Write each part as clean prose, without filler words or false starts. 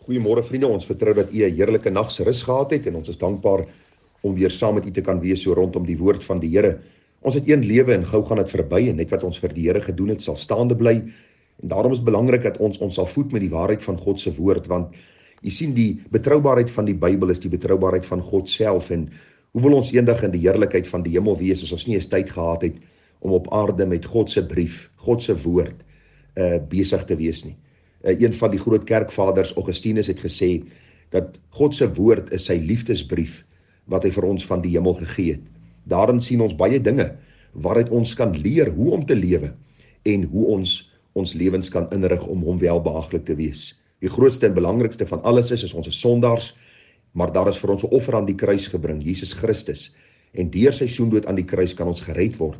Goeiemôre vriende, ons vertrou dat u 'n heerlike nag se rus gehad het en ons is dankbaar om weer saam met u te kan wees so rondom die woord van die Here. Ons het een lewe en gou gaan dit verby en net wat ons vir die Here gedoen het sal staande bly. En daarom is belangrik dat ons sal voed met die waarheid van God se woord, want u sien die betroubaarheid van die Bybel is die betroubaarheid van God self. En hoe wil ons eendag in die heerlikheid van die hemel wees as ons nie eens tyd gehad het om op aarde met God se brief, God se woord besig te wees nie. Een van die groot kerkvaders, Augustinus, het gesê dat God se woord is sy liefdesbrief wat hy vir ons van die hemel gegee het. Daarin sien ons baie dinge waaruit ons kan leer hoe om te lewe en hoe ons lewens kan inrig om hom welbehaaglik te wees. Die grootste en belangrikste van alles is ons is sondaars, maar daar is vir ons 'n offer aan die kruis gebring, Jesus Christus. En deur sy soendood aan die kruis kan ons gered word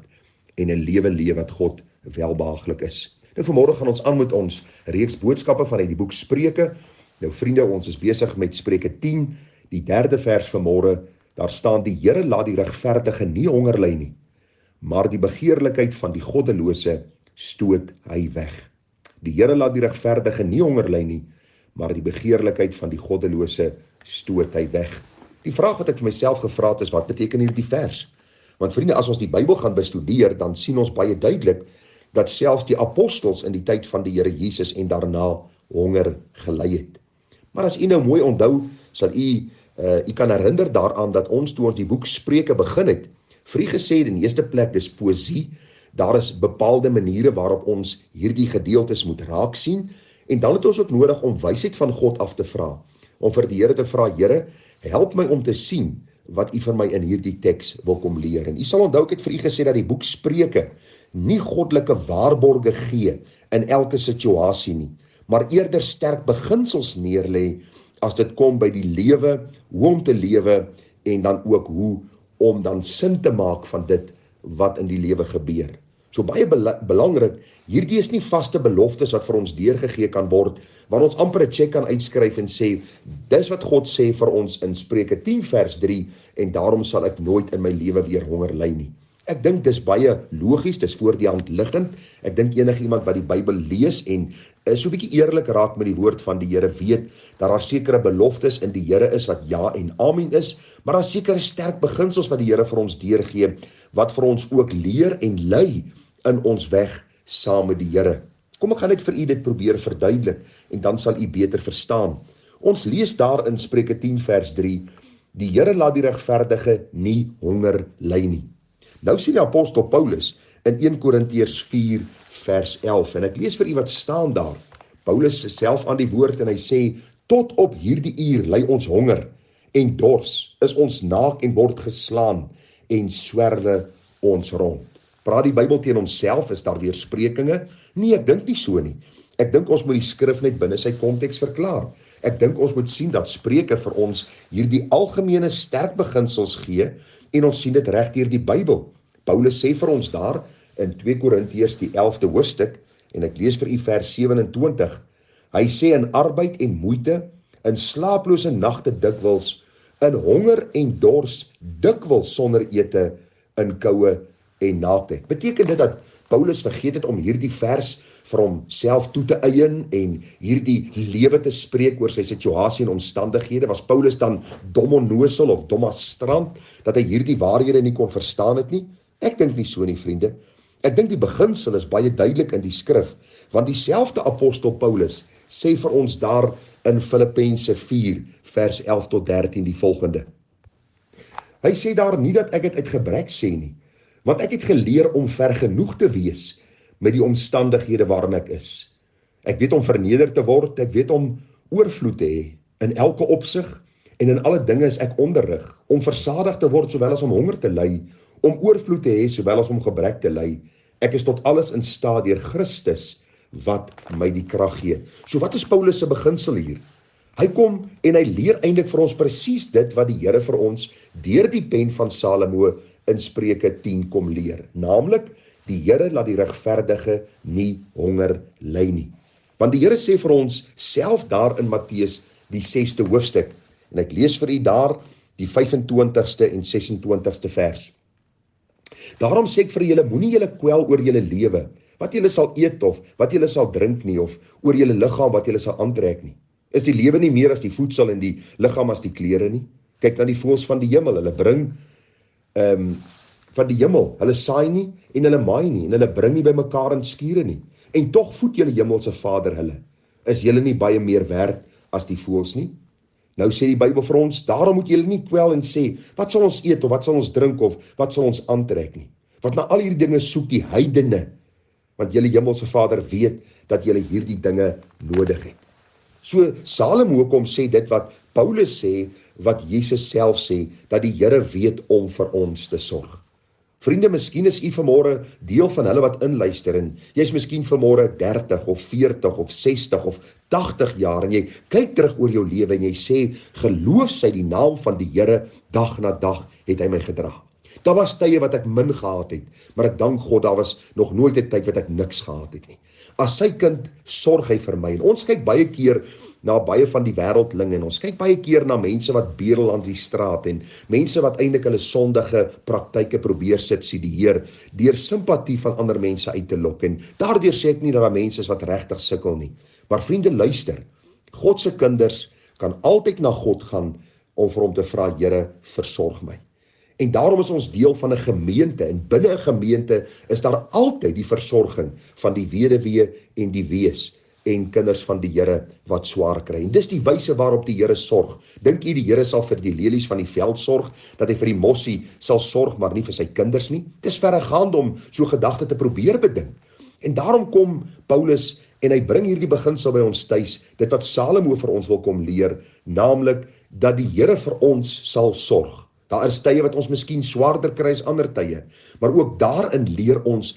en 'n lewe leef wat God welbehaaglik is. Nou vanmôre gaan ons aan met ons reeks boodskappe vanuit die boek Spreuke. Nou vriende, ons is besig met Spreuke 10, die 3de vers vanmôre. Daar staan: die Here laat die regverdige nie honger ly nie, maar die begeerlikheid van die goddelose stoot hy weg. Die Here laat die regverdige nie honger ly nie, maar die begeerlikheid van die goddelose stoot hy weg. Die vraag wat ek vir myself gevra het is, wat beteken hierdie vers? Want vriende, as ons die Bybel gaan bestudeer, dan sien ons baie duidelik dat selfs die apostels in die tyd van die Here Jesus en daarna honger gely het. Maar as u nou mooi onthou, sal u kan herinner daaraan dat ons toe ons die boek Spreuke begin het, vir u gesê het in die eerste plek, dis poësie, daar is bepaalde maniere waarop ons hierdie gedeeltes moet raak sien, en dan het ons ook nodig om wysheid van God af te vra, om vir die Here te vra: Here, help my om te sien wat u vir my in hierdie teks wil kom leer. En u sal onthou, ek het vir u gesê dat die boek Spreuke nie goddelike waarborge gee in elke situasie nie, maar eerder sterk beginsels neerlê as dit kom by die lewe, hoe om te lewe en dan ook hoe om dan sin te maak van dit wat in die lewe gebeur. So baie belangrik, hierdie is nie vaste beloftes wat vir ons deurgegee kan word, waar ons amper 'n cheque kan uitskryf en sê, dis wat God sê vir ons in Spreuke 10 vers 3 en daarom sal ek nooit in my lewe weer honger ly nie. Ek dink dis baie logies, dis voor die hand liggend. Ek dink enige iemand wat die Bybel lees en so 'n bietjie eerlik raak met die woord van die Here, weet dat daar sekere beloftes in die Here is wat ja en amen is, maar daar sekere sterk beginsels wat die Here vir ons deurgee, wat vir ons ook leer en lei in ons weg saam met die Here. Kom, ek gaan net vir u dit probeer verduidelik en dan sal u beter verstaan. Ons lees daar in Spreuke 10 vers 3, die Here laat die regverdige nie honger ly nie. Nou sien die apostel Paulus in 1 Korintiërs 4 vers 11, en ek lees vir u wat staan daar. Paulus is self aan die woord en hy sê: tot op hierdie uur ly ons honger en dors, is ons naak en word geslaan en swerwe ons rond. Praat die Bybel teen homself? Is daar weersprekinge? Nee, ek dink nie so nie. Ek dink ons moet die skrif net binne sy konteks verklaar. Ek dink ons moet sien dat Spreuke vir ons hierdie algemene sterk beginsels gee, en ons sien dit reg deur die Bybel. Paulus sê vir ons daar in 2 Korintiërs die 11de hoofstuk, en ek lees vir u vers 27, hy sê: in arbeid en moeite, in slaaplose nagte dikwels, in honger en dors dikwels sonder ete, in koue en naaktheid. Beteken dit dat Paulus vergeet het om hierdie vers vir homself toe te eien en hierdie lewe te spreek oor sy situasie en omstandighede? Was Paulus dan dom onnosel of dom as strand, dat hy hierdie waarhede nie kon verstaan het nie? Ek dink nie so nie, vriende. Ek dink die beginsel is baie duidelik in die skrif, want dieselfde apostel Paulus sê vir ons daar in Filippense 4 vers 11 tot 13 die volgende. Hy sê daar: nie dat ek dit uit gebrek sê nie, want ek het geleer om vergenoeg te wees met die omstandighede waarin ek is. Ek weet om verneder te word, ek weet om oorvloed te hê in elke opsig, en in alle dinge is ek onderrig, om versadig te word sowel as om honger te ly, om oorvloed te hê sowel as om gebrek te ly. Ek is tot alles in staat deur Christus wat my die krag gee. So wat is Paulus se beginsel hier? Hy kom en hy leer eintlik vir ons presies dit wat die Here vir ons deur die pen van Salomo in Spreuke 10 kom leer, naamlik die Here laat die regverdige nie honger ly nie. Want die Here sê vir ons self daar in Matteus die 6de hoofstuk, en ek lees vir u daar die 25ste en 26ste vers. Daarom sê ek vir julle, moenie julle kwel oor julle lewe, wat julle sal eet of wat julle sal drink nie, of oor julle liggaam wat julle sal aantrek nie. Is die lewe nie meer as die voedsel en die liggaam as die klere nie? Kyk na die voëls van die hemel, hulle bring van die hemel, hulle saai nie en hulle maai nie, en hulle bring nie by mekaar in skure nie. En tog voed julle hemelse Vader hulle. Is julle nie baie meer werd as die voëls nie? Nou sê die Bybel vir ons, daarom moet julle nie kwel en sê, wat sal ons eet, of wat sal ons drink, of wat sal ons aantrek nie. Want na al hierdie dinge soek die heidene, want julle hemelse Vader weet dat julle hierdie dinge nodig het. So Salomo kom sê dit wat Paulus sê, wat Jesus self sê, dat die Here weet om vir ons te sorg. Vriende, miskien is u vanmôre deel van hulle wat inluister en jy is miskien vanmôre 30 of 40 of 60 of 80 jaar en jy kyk terug oor jou lewe en jy sê, geloof sy die naam van die Here, dag na dag het hy my gedra. Daar was tye wat ek min gehad het, maar ek dank God, daar was nog nooit 'n tyd wat ek niks gehad het nie. As sy kind sorg hy vir my. En ons kyk baie keer na baie van die wêreldlinge en ons kyk baie keer na mense wat bedel aan die straat en mense wat eintlik hulle sondige praktyke probeer subsidieer deur simpatie van ander mense uit te lok. En daardeur sê ek nie dat daar mense is wat regtig sukkel nie. Maar vriende, luister. God se kinders kan altyd na God gaan om vir hom te vra, Here, versorg my. En daarom is ons deel van 'n gemeente en binne 'n gemeente is daar altyd die versorging van die weduwee en die wees en kinders van die Here wat swaar kry. En dis die wyse waarop die Here sorg. Dink u die Here sal vir die lelies van die veld sorg, dat hy vir die mossie sal sorg, maar nie vir sy kinders nie? Dis verregaand om so gedagte te probeer bedink. En daarom kom Paulus en hy bring hierdie beginsel by ons tuis, dit wat Salomo vir ons wil kom leer, naamlik dat die Here vir ons sal sorg. Daar is tye wat ons miskien swaarder kry as ander tye, maar ook daarin leer ons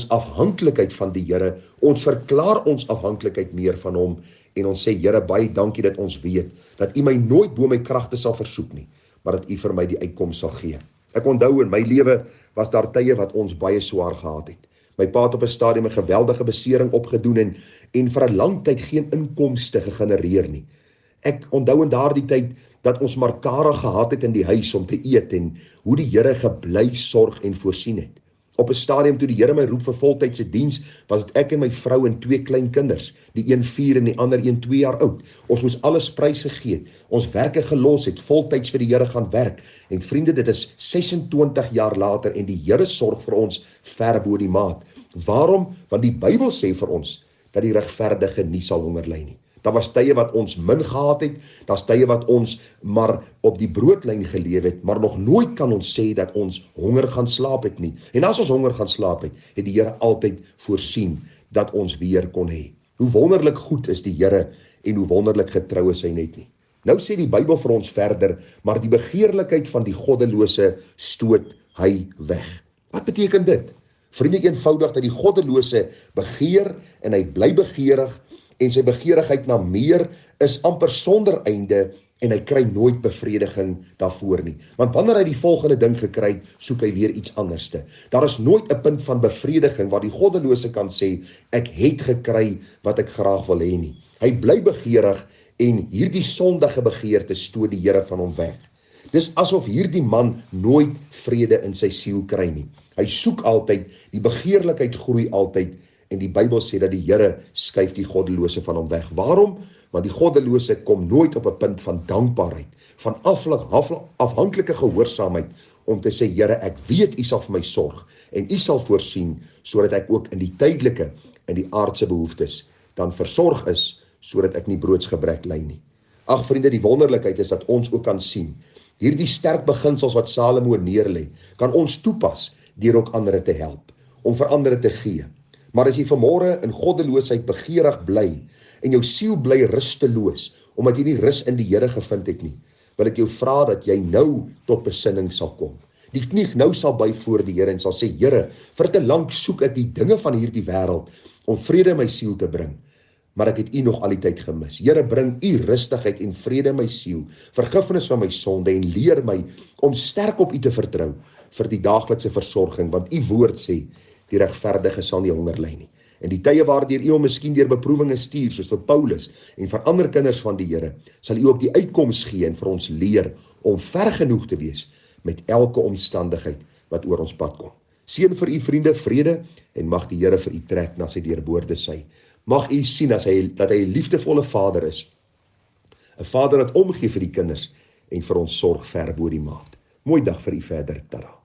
afhanklikheid van die Here. Ons verklaar ons afhanklikheid meer van hom en ons sê, Here, baie dankie dat ons weet dat u my nooit bo my kragte sal versoek nie, maar dat u vir my die uitkoms sal gee. Ek onthou in my lewe was daar tye wat ons baie swaar gehad het. My pa het op 'n stadium 'n geweldige besering opgedoen en vir 'n lang tyd geen inkomste gegenereer nie. Ek onthou in daardie tyd dat ons maar kare gehad het in die huis om te eet en hoe die Here gebly sorg en voorsien het. Op 'n stadium toe die Here my roep vir voltydse diens, was dit ek en my vrou en 2 klein kinders, die een 4 en die ander een 2 jaar oud. Ons moes alles prysgegee het, ons werke gelos het, voltyds vir die Here gaan werk. En vriende, dit is 26 jaar later en die Here sorg vir ons ver bo die maat. Waarom? Want die Bybel sê vir ons dat die regverdige nie sal honger ly nie. Daar was tye wat ons min gehad het, daar's tye wat ons maar op die broodlyn geleef het, maar nog nooit kan ons sê dat ons honger gaan slaap het nie. En as ons honger gaan slaap het die Here altyd voorsien dat ons weer kon hê. Hoe wonderlik goed is die Here en hoe wonderlik getrou is hy net nie. Nou sê die Bybel vir ons verder, maar die begeerlikheid van die goddelose stoot hy weg. Wat beteken dit? Vriende, eenvoudig dat die goddelose begeer en hy bly begeerig en sy begeerigheid na meer is amper sonder einde en hy kry nooit bevrediging daarvoor nie. Want wanneer hy die volgende ding gekry het, soek hy weer iets anderste. Daar is nooit 'n punt van bevrediging waar die goddelose kan sê, ek het gekry wat ek graag wil hê nie. Hy bly begeerig en hierdie sondige begeerte stoot die Here van hom weg. Dis asof hierdie man nooit vrede in sy siel kry nie. Hy soek altyd, die begeerlikheid groei altyd en die Bybel sê dat die Here skuif die goddelose van hom weg. Waarom? Want die goddelose kom nooit op 'n punt van dankbaarheid, van afhanklike gehoorsaamheid om te sê, Here, ek weet u sal vir my sorg en u sal voorsien sodat ek ook in die tydelike en die aardse behoeftes dan versorg is sodat ek nie broodsgebrek ly nie. Ag vriende, die wonderlikheid is dat ons ook kan sien hierdie sterk beginsels wat Salomo neerlê, kan ons toepas deur ook ander te help, om vir ander te gee. Maar as jy vanmôre in goddeloosheid begeerig bly en jou siel bly rusteloos, omdat jy nie rus in die Here gevind het nie, wil ek jou vra dat jy nou tot besinning sal kom. Die knie nou sal buig voor die Here en sal sê, Here, vir te lank soek ek die dinge van hierdie wêreld om vrede in my siel te bring, maar ek het u nog al die tyd gemis. Here, bring u rustigheid en vrede in my siel, vergifnis van my sonde en leer my om sterk op u te vertrou vir die daaglikse versorging, want u woord sê, die regverdige sal nie honger ly nie. En die tye waardeur u hom miskien deur beproewinge stuur, soos vir Paulus en vir ander kinders van die Here, sal u ook die uitkoms gee en vir ons leer om ver genoeg te wees met elke omstandigheid wat oor ons pad kom. Seën vir u vriende, vrede, en mag die Here vir u trek na sy deurboorde sy. Mag u sien dat hy 'n liefdevolle Vader is, 'n Vader wat omgee vir die kinders en vir ons sorg ver bo die maat. Mooi dag vir u verder, tada.